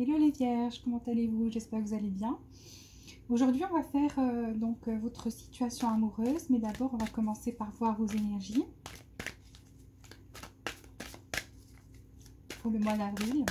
Hello les vierges, comment allez-vous? J'espère que vous allez bien. Aujourd'hui, on va faire votre situation amoureuse, mais d'abord, on va commencer par voir vos énergies pour le mois d'avril.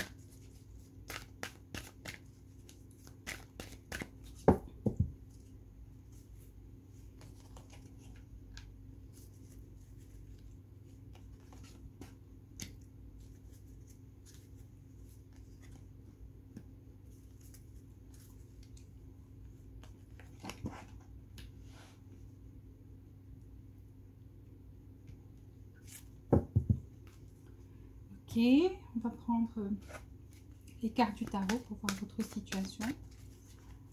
Ok, on va prendre les cartes du tarot pour voir votre situation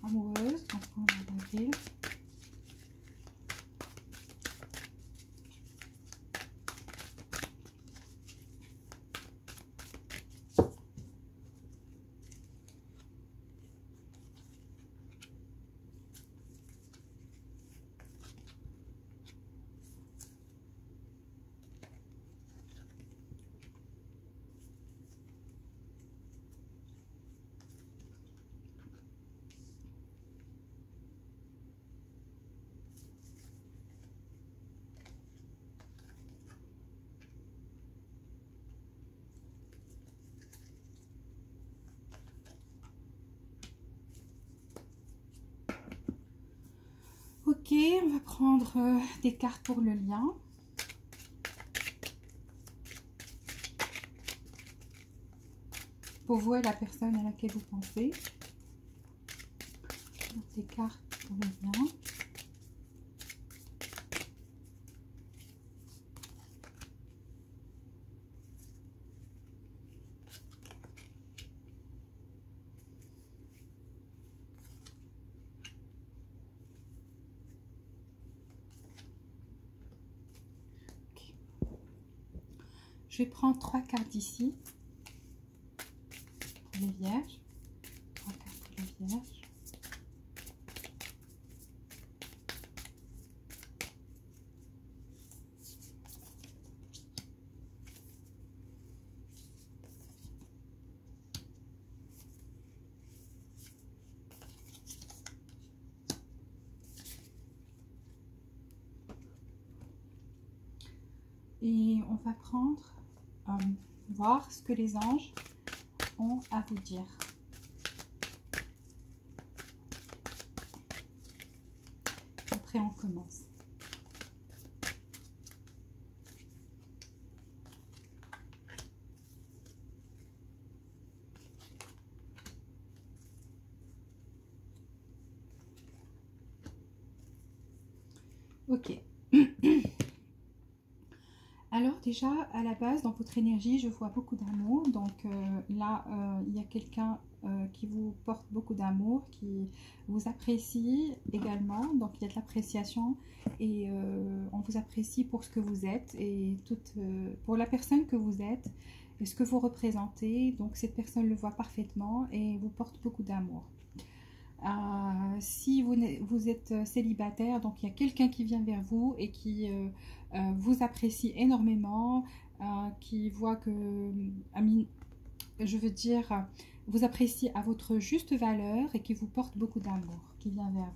amoureuse en ce mois d'avril. Ok, on va prendre des cartes pour le lien. Pour vous et la personne à laquelle vous pensez. Des cartes pour le lien. Je vais prendre 3 cartes ici pour les vierges. 3 cartes pour les vierges. Et on va prendre, voir ce que les anges ont à vous dire. Après, on commence. Ok. Alors déjà, à la base, dans votre énergie, je vois beaucoup d'amour. Donc là, il y a quelqu'un qui vous porte beaucoup d'amour, qui vous apprécie également. Donc il y a de l'appréciation et on vous apprécie pour ce que vous êtes et pour la personne que vous êtes et ce que vous représentez. Donc cette personne le voit parfaitement et vous porte beaucoup d'amour. Si vous êtes célibataire, donc il y a quelqu'un qui vient vers vous et qui vous apprécie énormément, qui voit que, je veux dire, vous apprécie à votre juste valeur et qui vous porte beaucoup d'amour, qui vient vers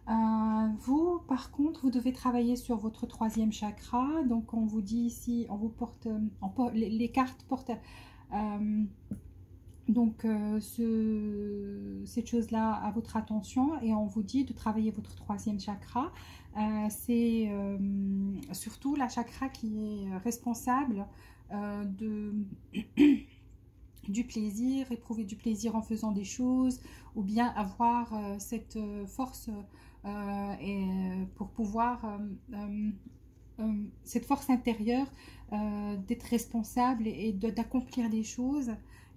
vous. Vous, par contre, vous devez travailler sur votre 3e chakra. Donc on vous dit ici, on vous porte, les cartes portent... Donc, cette chose-là à votre attention et on vous dit de travailler votre 3e chakra. C'est surtout la chakra qui est responsable du plaisir, éprouver du plaisir en faisant des choses ou bien avoir cette force pour pouvoir... cette force intérieure d'être responsable et d'accomplir des choses.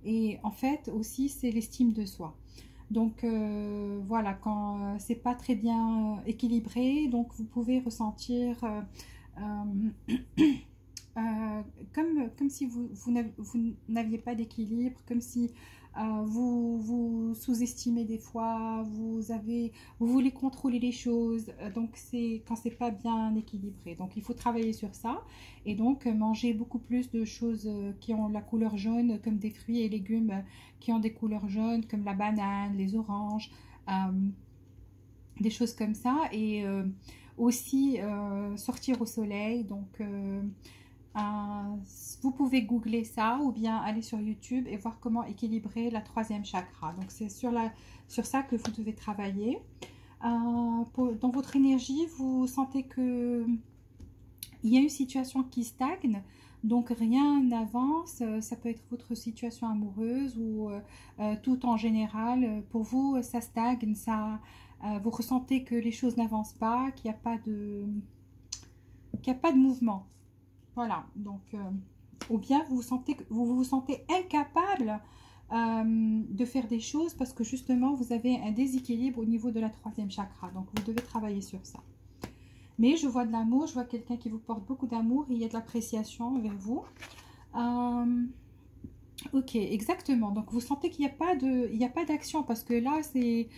Et en fait aussi c'est l'estime de soi. Donc voilà, quand c'est pas très bien équilibré, donc vous pouvez ressentir comme si vous n'aviez pas d'équilibre, comme si vous sous-estimez des fois, vous voulez contrôler les choses, donc c'est quand c'est pas bien équilibré. Donc il faut travailler sur ça et donc manger beaucoup plus de choses qui ont la couleur jaune, comme des fruits et légumes qui ont des couleurs jaunes, comme la banane, les oranges, des choses comme ça. Et aussi sortir au soleil. Donc vous pouvez googler ça ou bien aller sur YouTube et voir comment équilibrer la troisième chakra. Donc c'est sur ça que vous devez travailler. Dans votre énergie, vous sentez que il y a une situation qui stagne, donc rien n'avance. Ça peut être votre situation amoureuse ou tout en général. Pour vous, ça stagne, vous ressentez que les choses n'avancent pas, qu'il n'y a pas de mouvement. Voilà, donc, ou bien vous vous sentez incapable de faire des choses parce que justement vous avez un déséquilibre au niveau de la troisième chakra. Donc vous devez travailler sur ça. Mais je vois de l'amour, je vois quelqu'un qui vous porte beaucoup d'amour et il y a de l'appréciation envers vous. Ok, exactement. Donc vous sentez qu'il n'y a pas d'action parce que là c'est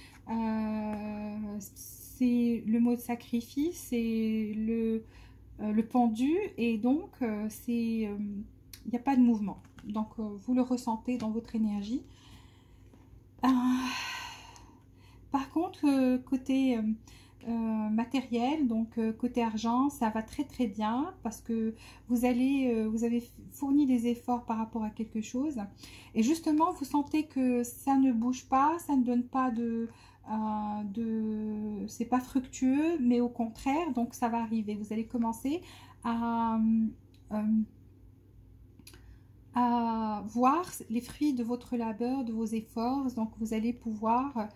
le mot de sacrifice, c'est le pendu et donc il n'y a pas de mouvement. Donc vous le ressentez dans votre énergie. Par contre, côté matériel, donc côté argent, ça va très très bien parce que vous avez fourni des efforts par rapport à quelque chose et justement vous sentez que ça ne bouge pas, ça ne donne pas c'est pas fructueux, mais au contraire, donc ça va arriver. Vous allez commencer à voir les fruits de votre labeur, de vos efforts. Donc vous allez pouvoir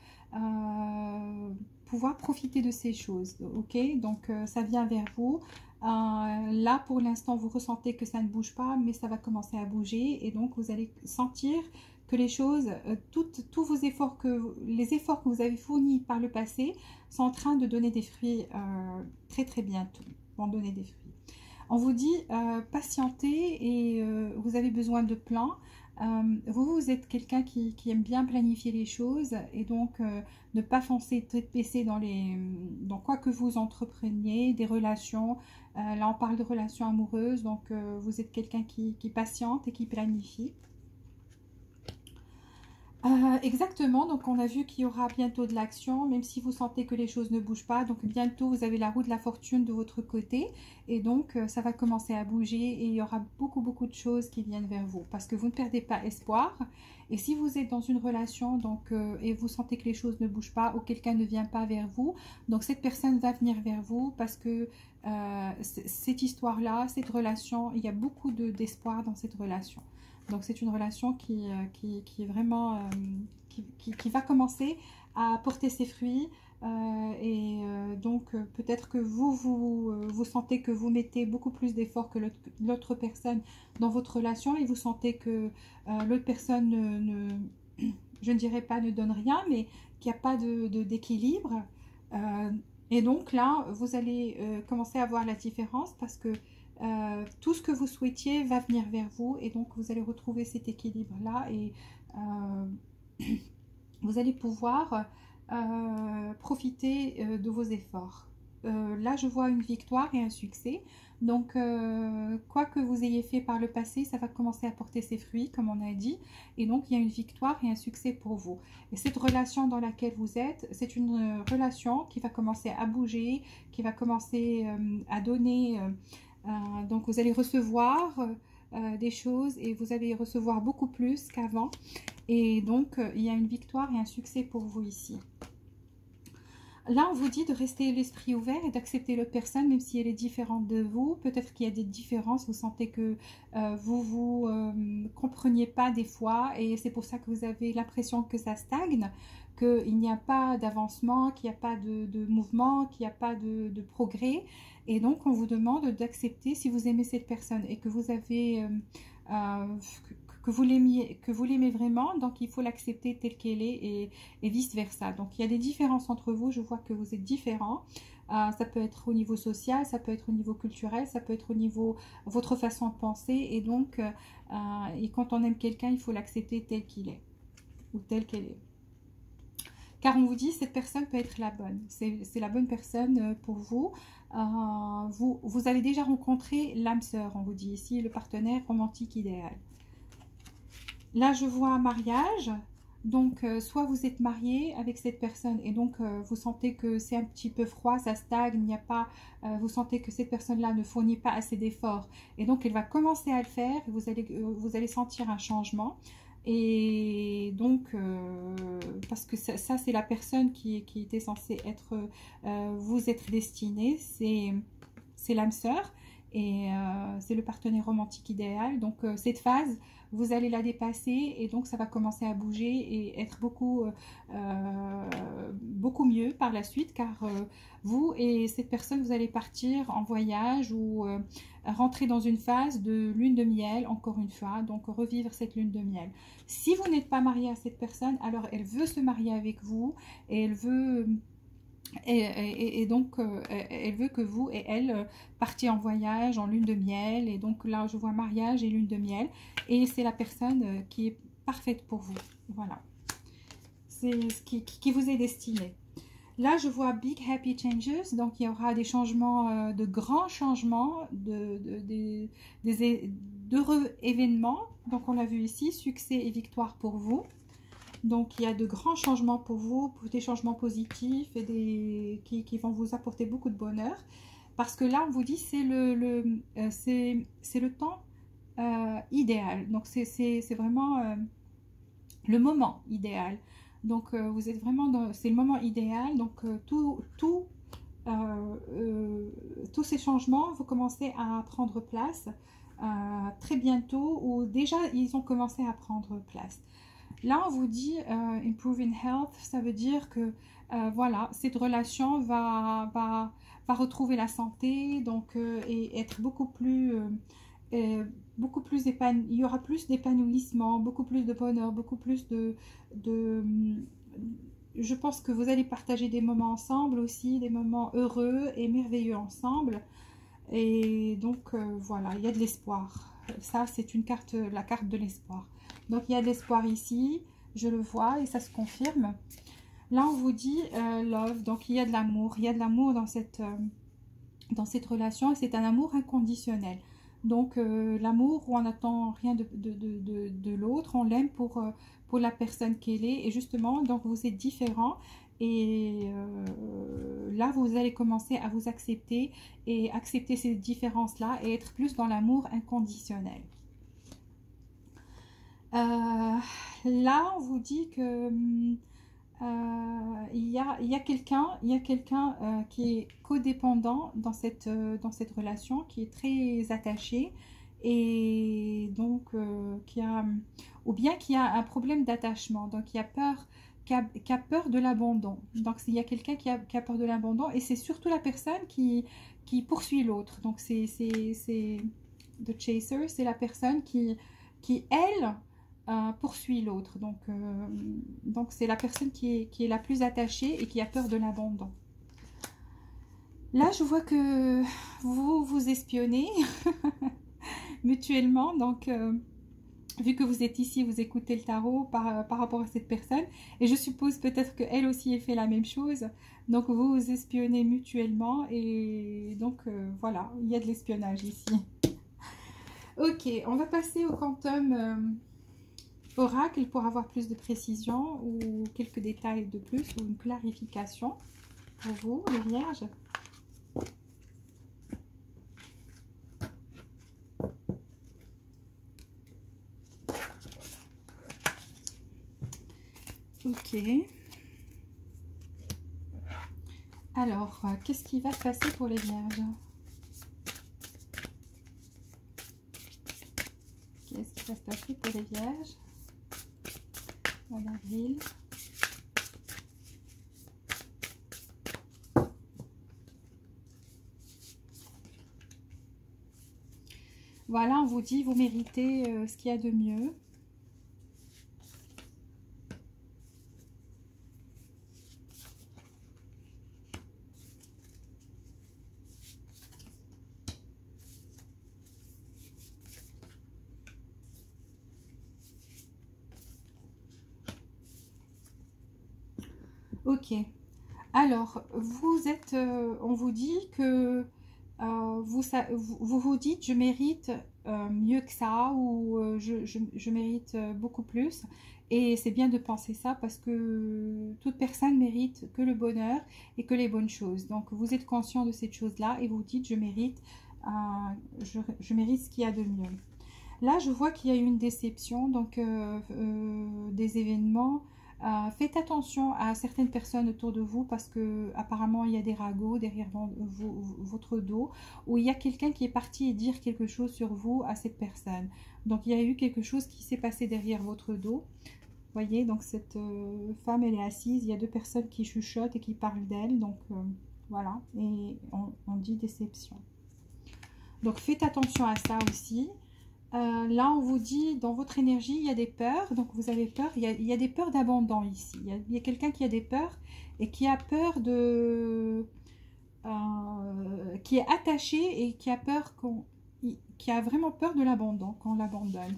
profiter de ces choses. Ok, donc ça vient vers vous. Là pour l'instant vous ressentez que ça ne bouge pas, mais ça va commencer à bouger et donc vous allez sentir que les choses, tous vos efforts, les efforts que vous avez fournis par le passé sont en train de donner des fruits très très bientôt, vont donner des fruits. On vous dit patientez et vous avez besoin de plans. Vous êtes quelqu'un qui aime bien planifier les choses et donc ne pas foncer tête baissée dans quoi que vous entrepreniez, des relations. Là on parle de relations amoureuses, donc vous êtes quelqu'un qui patiente et qui planifie. Exactement, donc on a vu qu'il y aura bientôt de l'action, même si vous sentez que les choses ne bougent pas. Donc bientôt vous avez la roue de la fortune de votre côté et donc ça va commencer à bouger et il y aura beaucoup de choses qui viennent vers vous parce que vous ne perdez pas espoir. Et si vous êtes dans une relation donc, et vous sentez que les choses ne bougent pas ou quelqu'un ne vient pas vers vous, donc cette personne va venir vers vous parce que cette histoire-là, cette relation, il y a beaucoup d'espoir dans cette relation. Donc c'est une relation qui est vraiment qui va commencer à porter ses fruits donc peut-être que vous sentez que vous mettez beaucoup plus d'efforts que l'autre personne dans votre relation et vous sentez que l'autre personne je ne dirais pas ne donne rien, mais qu'il n'y a pas d'équilibre. Et donc là, vous allez commencer à voir la différence parce que tout ce que vous souhaitiez va venir vers vous et donc vous allez retrouver cet équilibre là et vous allez pouvoir profiter de vos efforts. Là je vois une victoire et un succès, donc quoi que vous ayez fait par le passé, ça va commencer à porter ses fruits comme on a dit et donc il y a une victoire et un succès pour vous. Et cette relation dans laquelle vous êtes, c'est une relation qui va commencer à bouger, qui va commencer à donner donc vous allez recevoir des choses et vous allez recevoir beaucoup plus qu'avant et donc il y a une victoire et un succès pour vous ici. Là on vous dit de rester l'esprit ouvert et d'accepter l'autre personne même si elle est différente de vous. Peut-être qu'il y a des différences, vous sentez que vous compreniez pas des fois et c'est pour ça que vous avez l'impression que ça stagne, qu'il n'y a pas d'avancement, qu'il n'y a pas de mouvement, qu'il n'y a pas de progrès. Et donc, on vous demande d'accepter si vous aimez cette personne et que vous avez que vous l'aimez vraiment, donc il faut l'accepter telle qu'elle est et vice-versa. Donc, il y a des différences entre vous, je vois que vous êtes différents. Ça peut être au niveau social, ça peut être au niveau culturel, ça peut être au niveau votre façon de penser. Et donc, et quand on aime quelqu'un, il faut l'accepter tel qu'il est. ou telle qu'elle est. Car on vous dit, cette personne peut être la bonne. C'est la bonne personne pour vous. Vous avez déjà rencontré l'âme sœur, on vous dit ici, le partenaire romantique idéal. Là, je vois un mariage. Donc, soit vous êtes marié avec cette personne et donc vous sentez que c'est un petit peu froid, ça stagne, il n'y a pas, vous sentez que cette personne-là ne fournit pas assez d'efforts. Et donc, elle va commencer à le faire et vous allez sentir un changement. Et donc, parce que ça c'est la personne qui était censée être, vous être destiné, c'est l'âme sœur et c'est le partenaire romantique idéal. Donc, cette phase, vous allez la dépasser et donc ça va commencer à bouger et être beaucoup mieux par la suite car vous et cette personne, vous allez partir en voyage ou rentrer dans une phase de lune de miel, encore une fois, donc revivre cette lune de miel. Si vous n'êtes pas marié à cette personne, alors elle veut se marier avec vous et elle veut... Et donc, elle veut que vous et elle partiez en voyage, en lune de miel. Et donc là, je vois mariage et lune de miel. Et c'est la personne qui est parfaite pour vous. Voilà. C'est ce qui vous est destiné. Là, je vois Big Happy Changes. Donc, il y aura des changements, de grands changements, d'heureux événements. Donc, on l'a vu ici, succès et victoire pour vous. Donc, il y a de grands changements pour vous, des changements positifs et qui vont vous apporter beaucoup de bonheur. Parce que là, on vous dit c'est le temps idéal. Donc, c'est vraiment le moment idéal. Donc, vous êtes vraiment dans... C'est le moment idéal. Donc, tous ces changements vont commencer à prendre place très bientôt ou déjà, ils ont commencé à prendre place. Là, on vous dit Improving Health, ça veut dire que voilà, cette relation va retrouver la santé donc, et être beaucoup plus épanouie. Il y aura plus d'épanouissement, beaucoup plus de bonheur, beaucoup plus je pense que vous allez partager des moments ensemble aussi, des moments heureux et merveilleux ensemble. Et donc, voilà, il y a de l'espoir. Ça, c'est une carte, la carte de l'espoir. Donc, il y a de l'espoir ici, je le vois et ça se confirme. Là, on vous dit love, donc il y a de l'amour. Il y a de l'amour dans cette relation et c'est un amour inconditionnel. Donc, l'amour où on n'attend rien de l'autre, on l'aime pour la personne qu'elle est. Et justement, donc vous êtes différents. Et là, vous allez commencer à vous accepter et accepter ces différences-là et être plus dans l'amour inconditionnel. Là, on vous dit que il y a quelqu'un qui est codépendant dans cette relation, qui est très attaché et donc qui a un problème d'attachement, donc qui a peur de l'abandon. Donc il y a quelqu'un qui a peur de l'abandon et c'est surtout la personne qui poursuit l'autre. Donc c'est The Chaser, c'est la personne qui elle poursuit l'autre. Donc c'est la personne qui est la plus attachée et qui a peur de l'abandon. Là, je vois que vous espionnez mutuellement. Donc, vu que vous êtes ici, vous écoutez le tarot par rapport à cette personne. Et je suppose peut-être qu'elle aussi ait fait la même chose. Donc, vous vous espionnez mutuellement. Et donc, voilà, il y a de l'espionnage ici. Ok, on va passer au quantum oracle pour avoir plus de précision ou quelques détails de plus ou une clarification pour vous, les vierges. Ok. Alors, qu'est-ce qui va se passer pour les vierges? Qu'est-ce qui va se passer pour les vierges en avril? Voilà, on vous dit, vous méritez ce qu'il y a de mieux. Ok. Alors, vous êtes, on vous dit que vous vous dites, je mérite mieux que ça, ou je mérite beaucoup plus. Et c'est bien de penser ça parce que toute personne mérite que le bonheur et que les bonnes choses. Donc, vous êtes conscient de cette chose-là et vous dites, je mérite ce qu'il y a de mieux. Là, je vois qu'il y a eu une déception, donc des événements. Faites attention à certaines personnes autour de vous parce que apparemment il y a des ragots derrière votre dos, ou il y a quelqu'un qui est parti dire quelque chose sur vous à cette personne. Donc il y a eu quelque chose qui s'est passé derrière votre dos. Voyez, donc cette femme, elle est assise, il y a deux personnes qui chuchotent et qui parlent d'elle, donc voilà, et on dit déception. Donc faites attention à ça aussi. Là, on vous dit, dans votre énergie, il y a des peurs. Donc, vous avez peur. Il y a des peurs d'abandon ici. Il y a quelqu'un qui a des peurs et qui a peur de... qui est attaché et qui a peur qui a vraiment peur de l'abandon, qu'on l'abandonne.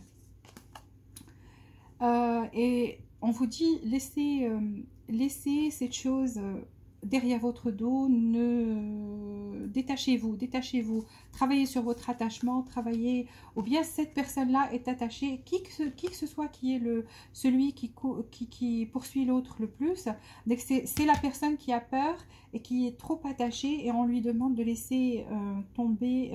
Et on vous dit, laissez cette chose derrière votre dos, détachez-vous, travaillez sur votre attachement, ou bien cette personne-là est attachée, qui que ce soit qui est celui qui poursuit l'autre le plus, c'est la personne qui a peur et qui est trop attachée et on lui demande de laisser tomber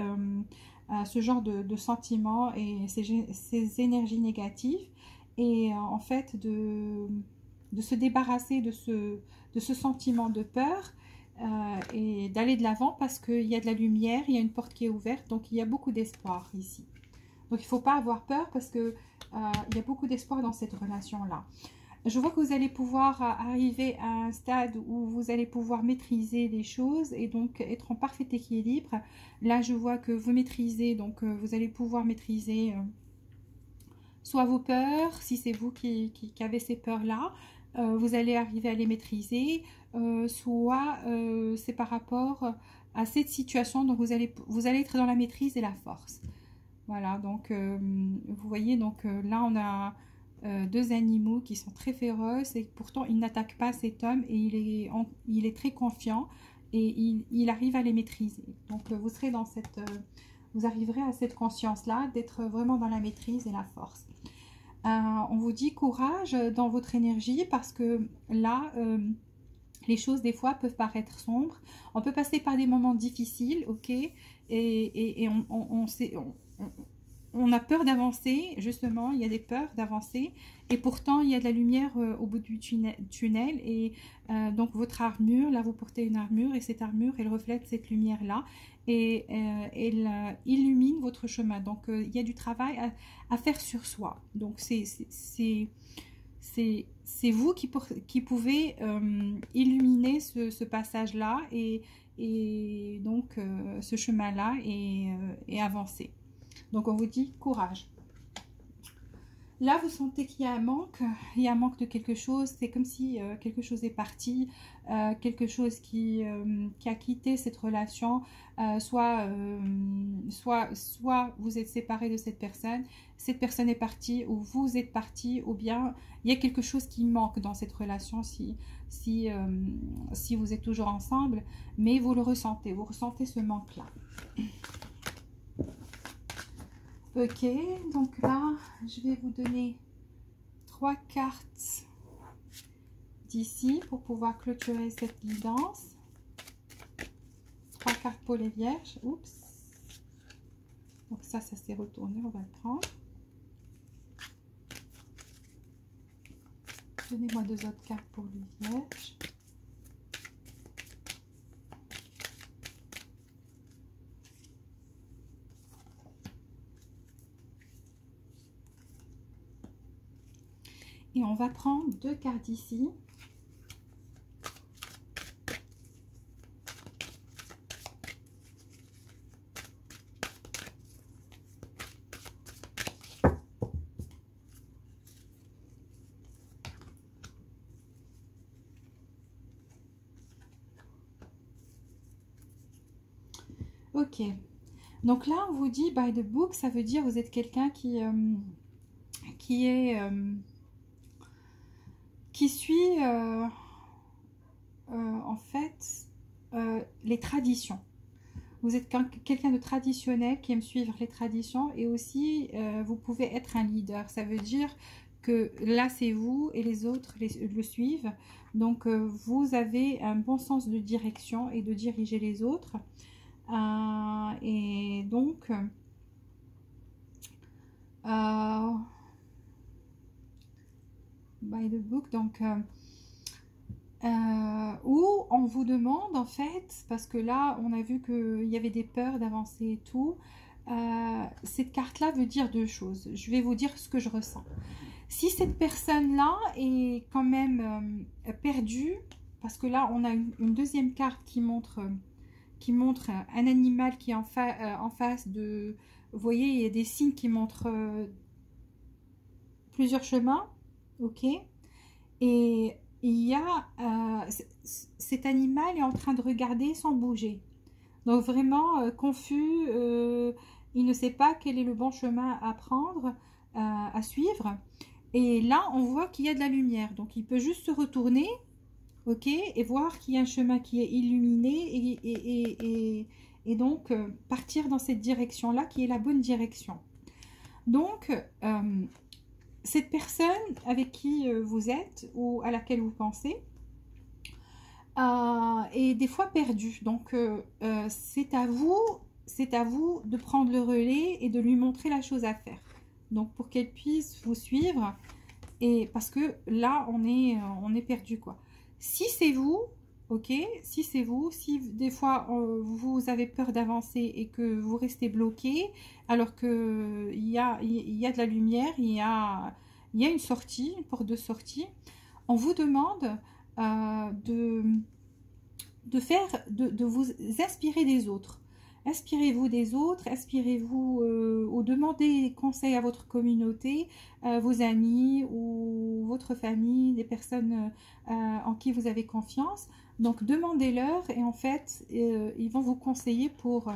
ce genre de sentiments et ces énergies négatives et en fait de se débarrasser de ce sentiment de peur et d'aller de l'avant parce qu'il y a de la lumière, il y a une porte qui est ouverte, donc il y a beaucoup d'espoir ici. Donc il ne faut pas avoir peur parce qu'il y a beaucoup d'espoir dans cette relation-là. Je vois que vous allez pouvoir arriver à un stade où vous allez pouvoir maîtriser les choses et donc être en parfait équilibre. Là, je vois que vous maîtrisez, donc vous allez pouvoir maîtriser soit vos peurs, si c'est vous qui avez ces peurs-là, vous allez arriver à les maîtriser, soit c'est par rapport à cette situation, donc vous allez être dans la maîtrise et la force. Voilà, donc vous voyez, donc là on a deux animaux qui sont très féroces et pourtant ils n'attaquent pas cet homme et il est très confiant et il arrive à les maîtriser. Donc vous serez dans vous arriverez à cette conscience-là d'être vraiment dans la maîtrise et la force. On vous dit courage dans votre énergie parce que là, les choses des fois peuvent paraître sombres. On peut passer par des moments difficiles, ok, et on a peur d'avancer, justement, il y a des peurs d'avancer, et pourtant il y a de la lumière au bout du tunnel, et donc votre armure, là vous portez une armure, et cette armure, elle reflète cette lumière-là, et elle illumine votre chemin. Donc il y a du travail à faire sur soi. Donc c'est vous qui pouvez illuminer ce passage-là, et donc ce chemin-là, et avancer. Donc on vous dit courage. Là, vous sentez qu'il y a un manque de quelque chose. C'est comme si quelque chose est parti, quelque chose qui a quitté cette relation. Soit vous êtes séparé de cette personne est partie, ou vous êtes parti, ou bien il y a quelque chose qui manque dans cette relation si vous êtes toujours ensemble, mais vous ressentez ce manque-là. Ok, donc là, je vais vous donner 3 cartes d'ici pour pouvoir clôturer cette guidance. 3 cartes pour les vierges. Oups. Donc ça s'est retourné, on va le prendre. Donnez-moi 2 autres cartes pour les vierges. Et on va prendre 2 cartes ici. Ok. Donc là, on vous dit by the book, ça veut dire vous êtes quelqu'un qui suit en fait les traditions. Vous êtes quelqu'un de traditionnel qui aime suivre les traditions, et aussi vous pouvez être un leader. Ça veut dire que là c'est vous et les autres le suivent. Donc vous avez un bon sens de direction et de diriger les autres. Et donc by the book, donc où on vous demande en fait, parce que là on a vu qu'il y avait des peurs d'avancer et tout, cette carte là veut dire deux choses. Je vais vous dire ce que je ressens. Si cette personne là est quand même perdue, parce que là on a une deuxième carte qui montre un animal qui est en face de, vous voyez, il y a des signes qui montrent plusieurs chemins, ok, et il y a cet animal est en train de regarder sans bouger, donc vraiment confus, il ne sait pas quel est le bon chemin à prendre, à suivre. Et là on voit qu'il y a de la lumière, donc il peut juste se retourner, ok, et voir qu'il y a un chemin qui est illuminé, et donc partir dans cette direction là qui est la bonne direction. Donc cette personne avec qui vous êtes ou à laquelle vous pensez est des fois perdue. Donc c'est à vous de prendre le relais et de lui montrer la chose à faire. Donc pour qu'elle puisse vous suivre, et parce que là on est perdu quoi. Si c'est vous, ok, si c'est vous, si des fois vous avez peur d'avancer et que vous restez bloqué, alors qu'il y a de la lumière, il y a une sortie, une porte de sortie, on vous demande de vous inspirer des autres. Inspirez-vous des autres, inspirez-vous ou demandez conseil à votre communauté, vos amis ou votre famille, des personnes en qui vous avez confiance. Donc demandez-leur, et en fait ils vont vous conseiller pour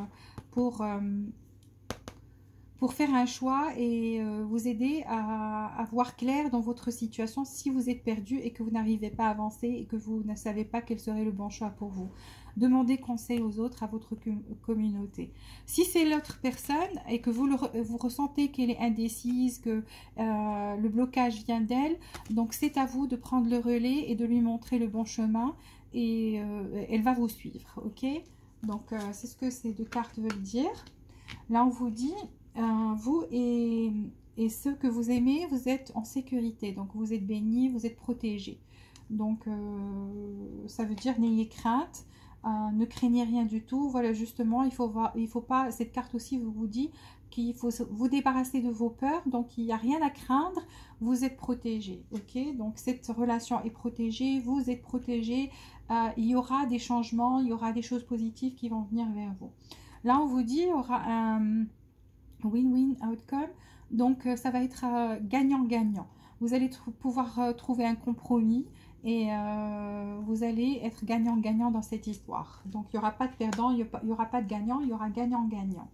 faire un choix et vous aider à voir clair dans votre situation si vous êtes perdu et que vous n'arrivez pas à avancer et que vous ne savez pas quel serait le bon choix pour vous. Demandez conseil aux autres, à votre communauté. Si c'est l'autre personne et que vous ressentez qu'elle est indécise, que le blocage vient d'elle, donc c'est à vous de prendre le relais et de lui montrer le bon chemin, et elle va vous suivre, ok? Donc c'est ce que ces deux cartes veulent dire. Là on vous dit vous et ceux que vous aimez, vous êtes en sécurité, donc vous êtes bénis, vous êtes protégés. Donc ça veut dire n'ayez crainte, ne craignez rien du tout. Voilà, justement, il faut pas, cette carte aussi vous dit qu'il faut vous débarrasser de vos peurs, donc il n'y a rien à craindre, vous êtes protégés, ok? Donc cette relation est protégée, vous êtes protégés, il y aura des changements, il y aura des choses positives qui vont venir vers vous. Là on vous dit il y aura un win-win outcome, donc ça va être gagnant-gagnant. Vous allez pouvoir trouver un compromis, et vous allez être gagnant-gagnant dans cette histoire. Donc il n'y aura pas de perdant, il n'y aura pas de gagnant, il y aura gagnant-gagnant.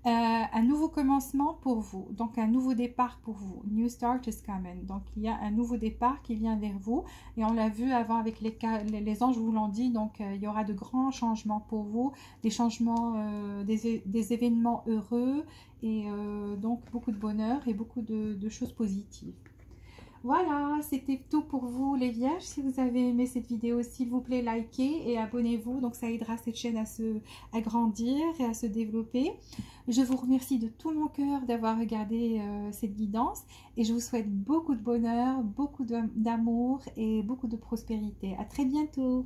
Un nouveau commencement pour vous, donc un nouveau départ pour vous. New start is coming. Donc il y a un nouveau départ qui vient vers vous, et on l'a vu avant avec les anges vous l'ont dit. Donc il y aura de grands changements pour vous, des changements, des événements heureux, et donc beaucoup de bonheur et beaucoup de choses positives. Voilà, c'était tout pour vous les vierges. Si vous avez aimé cette vidéo, s'il vous plaît, likez et abonnez-vous. Donc ça aidera cette chaîne à grandir et à se développer. Je vous remercie de tout mon cœur d'avoir regardé cette guidance, et je vous souhaite beaucoup de bonheur, beaucoup d'amour et beaucoup de prospérité. À très bientôt.